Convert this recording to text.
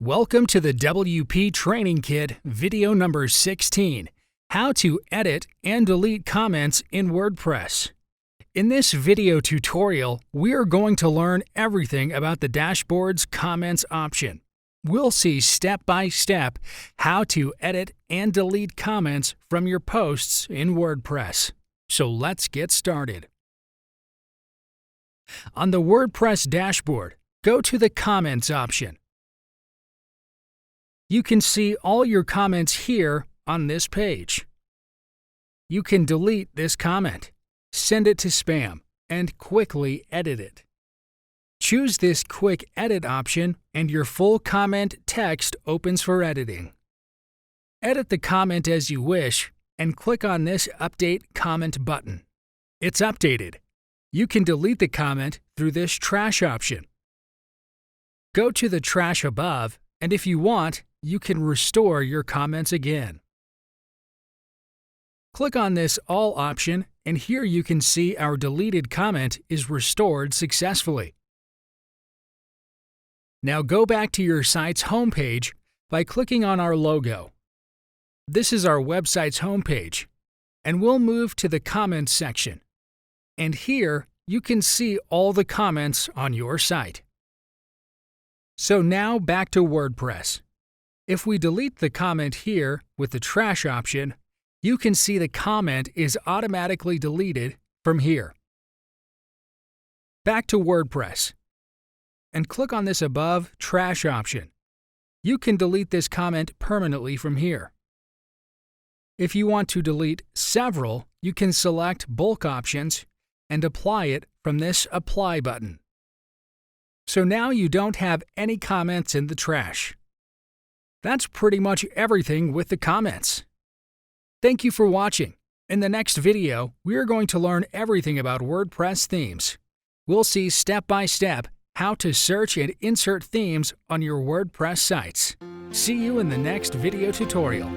Welcome to the WP Training Kit video number 16, How to Edit and Delete Comments in WordPress. In this video tutorial, we are going to learn everything about the dashboard's comments option. We'll see step by step how to edit and delete comments from your posts in WordPress. So let's get started. On the WordPress dashboard, go to the Comments option. You can see all your comments here on this page. You can delete this comment, send it to spam, and quickly edit it. Choose this Quick Edit option and your full comment text opens for editing. Edit the comment as you wish and click on this Update Comment button. It's updated. You can delete the comment through this Trash option. Go to the trash above, and if you want, you can restore your comments again. Click on this All option, and here you can see our deleted comment is restored successfully. Now go back to your site's homepage by clicking on our logo. This is our website's homepage, and we'll move to the Comments section. And here you can see all the comments on your site. So now back to WordPress. If we delete the comment here with the Trash option, you can see the comment is automatically deleted from here. Back to WordPress, and click on this above Trash option. You can delete this comment permanently from here. If you want to delete several, you can select Bulk Options and apply it from this Apply button. So now you don't have any comments in the trash. That's pretty much everything with the comments. Thank you for watching. In the next video, we are going to learn everything about WordPress themes. We'll see step by step how to search and insert themes on your WordPress sites. See you in the next video tutorial.